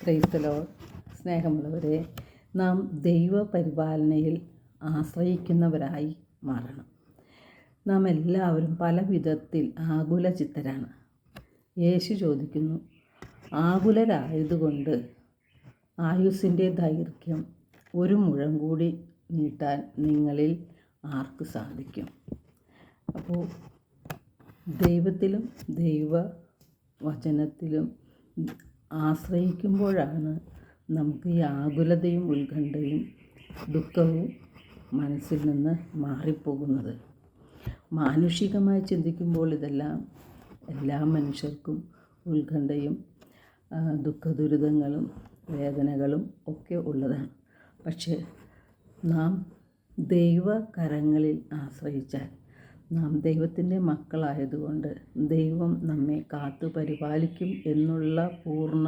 Praise the Lord. സ്നേഹമുള്ളവരെ, നാം ദൈവപരിപാലനയിൽ ആശ്രയിക്കുന്നവരായി മാറണം. നാം എല്ലാവരും പല വിധത്തിൽ ആകുലചിത്തരാണ്. യേശു ചോദിക്കുന്നു, ആകുലരായതുകൊണ്ട് ആയുസ്സിൻ്റെ ദൈർഘ്യം ഒരു മുഴം കൂടി നീട്ടാൻ നിങ്ങളിൽ ആർക്ക് സാധിക്കും? അപ്പോൾ ദൈവത്തിലും ദൈവവചനത്തിലും ആശ്രയിക്കുമ്പോഴാണ് നമുക്ക് ഈ ആകുലതയും ഉത്കണ്ഠയും ദുഃഖവും മനസ്സിൽ നിന്ന് മാറിപ്പോകുന്നത്. മാനുഷികമായി ചിന്തിക്കുമ്പോൾ ഇതെല്ലാം എല്ലാ മനുഷ്യർക്കും ഉത്കണ്ഠയും ദുഃഖദുരിതങ്ങളും വേദനകളും ഒക്കെ ഉള്ളതാണ്. പക്ഷേ നാം ദൈവകരങ്ങളിൽ ആശ്രയിച്ചാൽ, നാം ദൈവത്തിൻ്റെ മക്കളായതുകൊണ്ട് ദൈവം നമ്മെ കാത്തു പരിപാലിക്കും എന്നുള്ള പൂർണ്ണ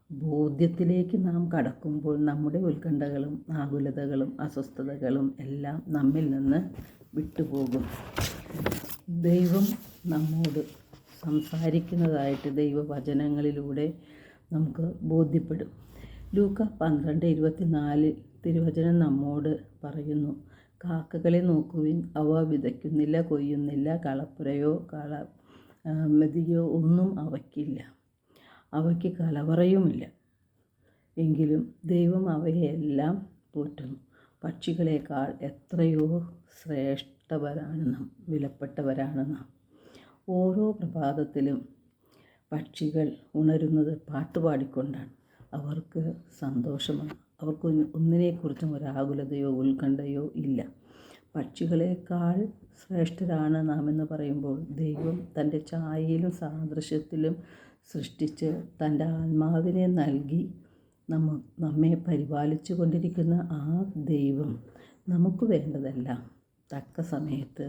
ബോധ്യത്തിലേക്ക് നാം കടക്കുമ്പോൾ നമ്മുടെ ഉത്കണ്ഠകളും ആകുലതകളും അസ്വസ്ഥതകളും എല്ലാം നമ്മിൽ നിന്ന് വിട്ടുപോകും. ദൈവം നമ്മോട് സംസാരിക്കുന്നതായിട്ട് ദൈവവചനങ്ങളിലൂടെ നമുക്ക് ബോധ്യപ്പെടും. ലൂക്ക 12:24 തിരുവചനം നമ്മോട് പറയുന്നു, കാക്കകളെ നോക്കുവിൻ, അവ വിതയ്ക്കുന്നില്ല, കൊയ്യുന്നില്ല, കളപ്പുരയോ മെതിയോ ഒന്നും അവയ്ക്കില്ല, അവയ്ക്ക് കലവറയുമില്ല, എങ്കിലും ദൈവം അവയെല്ലാം പോറ്റുന്നു. പക്ഷികളെക്കാൾ എത്രയോ ശ്രേഷ്ഠവരാണ് നാം, വിലപ്പെട്ടവരാണ് നാം. ഓരോ പ്രഭാതത്തിലും പക്ഷികൾ ഉണരുന്നത് പാട്ടുപാടിക്കൊണ്ടാണ്. അവർക്ക് സന്തോഷമാണ്. അവർക്ക് ഒന്നിനെക്കുറിച്ചും ഒരാകുലതയോ ഉത്കണ്ഠയോ ഇല്ല. പക്ഷികളെക്കാൾ ശ്രേഷ്ഠരാണ് നാം എന്ന് പറയുമ്പോൾ, ദൈവം തൻ്റെ ഛായയിലും സാദൃശ്യത്തിലും സൃഷ്ടിച്ച് തൻ്റെ ആത്മാവിനെ നൽകി നമ്മെ പരിപാലിച്ചു കൊണ്ടിരിക്കുന്ന ആ ദൈവം നമുക്ക് വേണ്ടതെല്ലാം തക്ക സമയത്ത്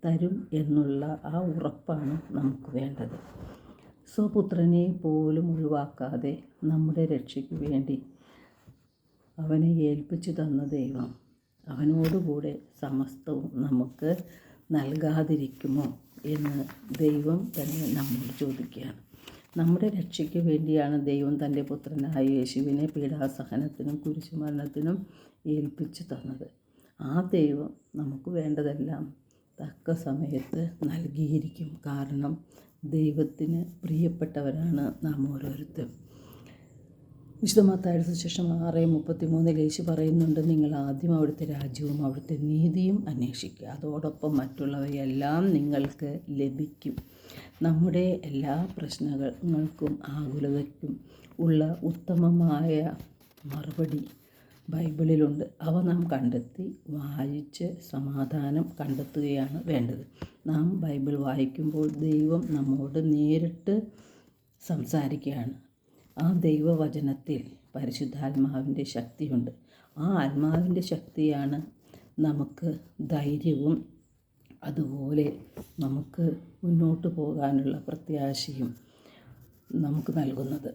തരും എന്നുള്ള ആ ഉറപ്പാണ് നമുക്ക് വേണ്ടത്. സ്വപുത്രനെ പോലും ഒഴിവാക്കാതെ നമ്മുടെ രക്ഷയ്ക്ക് വേണ്ടി അവനെ ഏൽപ്പിച്ചു തന്ന ദൈവം അവനോടുകൂടെ സമസ്തവും നമുക്ക് നൽകാതിരിക്കുമോ എന്ന് ദൈവം തന്നെ നമ്മോട് ചോദിക്കുകയാണ്. നമ്മുടെ രക്ഷയ്ക്ക് വേണ്ടിയാണ് ദൈവം തൻ്റെ പുത്രനായ യേശുവിനെ പീഡാസഹനത്തിനും കുരിശുമരണത്തിനും ഏൽപ്പിച്ചു തന്നത്. ആ ദൈവം നമുക്ക് വേണ്ടതെല്ലാം തക്ക സമയത്ത് നൽകിയിരിക്കും. കാരണം ദൈവത്തിന് പ്രിയപ്പെട്ടവരാണ് നാം ഓരോരുത്തരും. വിശുദ്ധ മത്തായിയുടെ സുവിശേഷം 6:33 യേശു പറയുന്നുണ്ട്, നിങ്ങൾ ആദ്യം അവിടുത്തെ രാജ്യവും അവിടുത്തെ നീതിയും അന്വേഷിക്കുക, അതോടൊപ്പം മറ്റുള്ളവയെല്ലാം നിങ്ങൾക്ക് ലഭിക്കും. നമ്മുടെ എല്ലാ പ്രശ്നങ്ങൾക്കും ആകുലതയ്ക്കും ഉള്ള ഉത്തമമായ മറുപടി ബൈബിളിലുണ്ട്. അവ നാം കണ്ടെത്തി വായിച്ച് സമാധാനം കണ്ടെത്തുകയാണ് വേണ്ടത്. നാം ബൈബിൾ വായിക്കുമ്പോൾ ദൈവം നമ്മോട് നേരിട്ട് സംസാരിക്കുകയാണ്. ആ ദൈവവചനത്തിൽ പരിശുദ്ധാത്മാവിൻ്റെ ശക്തിയുണ്ട്. ആ ആത്മാവിൻ്റെ ശക്തിയാണ് നമുക്ക് ധൈര്യവും അതുപോലെ നമുക്ക് മുന്നോട്ട് പോകാനുള്ള പ്രത്യാശയും നമുക്ക് നൽകുന്നത്.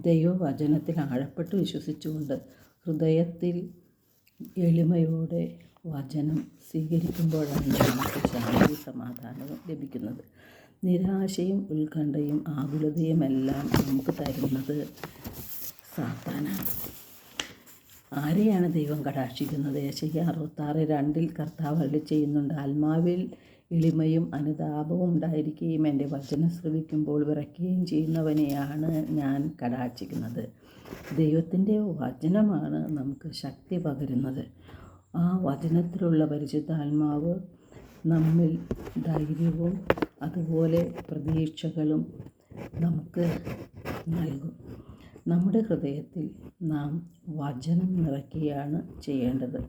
ദൈവവചനത്തിൽ ആഴപ്പെട്ട് വിശ്വസിച്ചുകൊണ്ട് ഹൃദയത്തിൽ എളിമയോടെ വചനം സ്വീകരിക്കുമ്പോഴാണ് നമുക്ക് ശാന്തി സമാധാനവും ലഭിക്കുന്നത്. നിരാശയും ഉത്കണ്ഠയും ആകുലതയുമെല്ലാം നമുക്ക് തരുന്നത് സാത്താനാണ്. ആരെയാണ് ദൈവം കടാക്ഷിക്കുന്നത്? യെശയ്യാ 66:2 കർത്താവ് അരുളി ചെയ്യുന്നുണ്ട്, ആത്മാവിൽ എളിമയും അനുതാപവും ഉണ്ടായിരിക്കുകയും എൻ്റെ വചനം ശ്രവിക്കുമ്പോൾ വിറയ്ക്കുകയും ചെയ്യുന്നവനെയാണ് ഞാൻ കടാക്ഷിക്കുന്നത്. ദൈവത്തിൻ്റെ വചനമാണ് നമുക്ക് ശക്തി പകരുന്നത്. ആ വചനത്തിലുള്ള പരിശുദ്ധാത്മാവ് നമ്മിൽ ധൈര്യവും അതുപോലെ പ്രതീക്ഷകളും നമുക്ക് നൽകും. നമ്മുടെ ഹൃദയത്തിൽ നാം വചനം നിറയ്ക്കുകയാണ് ചെയ്യേണ്ടത്.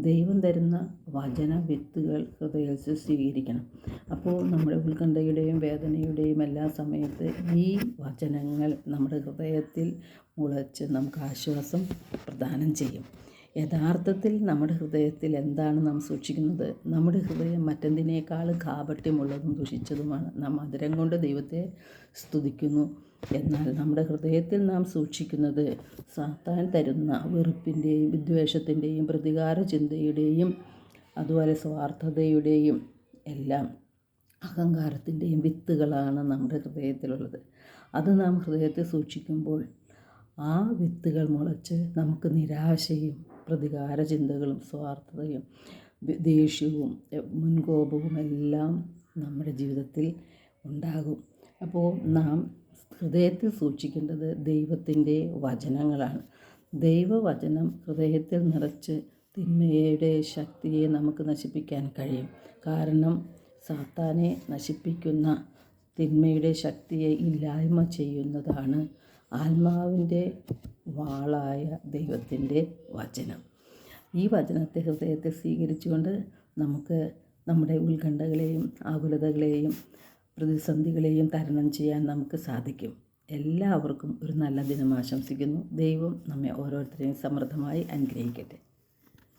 ദൈവം തരുന്ന വചന വിത്തുകൾ ഹൃദയത്തിൽ സ്വീകരിക്കണം. അപ്പോൾ നമ്മുടെ ഉത്കണ്ഠയുടെയും വേദനയുടെയും എല്ലാ സമയത്ത് ഈ വചനങ്ങൾ നമ്മുടെ ഹൃദയത്തിൽ മുളച്ച് നമുക്ക് ആശ്വാസം പ്രദാനം ചെയ്യും. യഥാർത്ഥത്തിൽ നമ്മുടെ ഹൃദയത്തിൽ എന്താണ് നാം സൂക്ഷിക്കുന്നത്? നമ്മുടെ ഹൃദയം മറ്റെന്തിനേക്കാളും കാപട്യമുള്ളതും ദുഷിച്ചതുമാണ്. നാം മധുരം കൊണ്ട് ദൈവത്തെ സ്തുതിക്കുന്നു, എന്നാൽ നമ്മുടെ ഹൃദയത്തിൽ നാം സൂക്ഷിക്കുന്നത് സാത്താൻ തരുന്ന വെറുപ്പിൻ്റെയും വിദ്വേഷത്തിൻ്റെയും പ്രതികാര ചിന്തയുടെയും അതുപോലെ സ്വാർത്ഥതയുടെയും എല്ലാം അഹങ്കാരത്തിൻ്റെയും വിത്തുകളാണ് നമ്മുടെ ഹൃദയത്തിലുള്ളത്. അത് നാം ഹൃദയത്തിൽ സൂക്ഷിക്കുമ്പോൾ ആ വിത്തുകൾ മുളച്ച് നമുക്ക് നിരാശയും പ്രതികാര ചിന്തകളും സ്വാർത്ഥതയും ദേഷ്യവും മുൻകോപവും എല്ലാം നമ്മുടെ ജീവിതത്തിൽ ഉണ്ടാകും. അപ്പോൾ നാം ഹൃദയത്തിൽ സൂക്ഷിക്കേണ്ടത് ദൈവത്തിൻ്റെ വചനങ്ങളാണ്. ദൈവവചനം ഹൃദയത്തിൽ നിറച്ച് തിന്മയുടെ ശക്തിയെ നമുക്ക് നശിപ്പിക്കാൻ കഴിയും. കാരണം സാത്താനെ നശിപ്പിക്കുന്ന തിന്മയുടെ ശക്തിയെ ഇല്ലായ്മ ചെയ്യുന്നതാണ് ആത്മാവിൻ്റെ വാളായ ദൈവത്തിൻ്റെ വചനം. ഈ വചനത്തെ ഹൃദയത്തിൽ സ്വീകരിച്ചുകൊണ്ട് നമുക്ക് നമ്മുടെ ഉത്കണ്ഠകളെയും ആകുലതകളെയും പ്രതിസന്ധികളെയും തരണം ചെയ്യാൻ നമുക്ക് സാധിക്കും. എല്ലാവർക്കും ഒരു നല്ല ദിനം ആശംസിക്കുന്നു. ദൈവം നമ്മെ ഓരോരുത്തരെയും സമൃദ്ധമായി അനുഗ്രഹിക്കട്ടെ.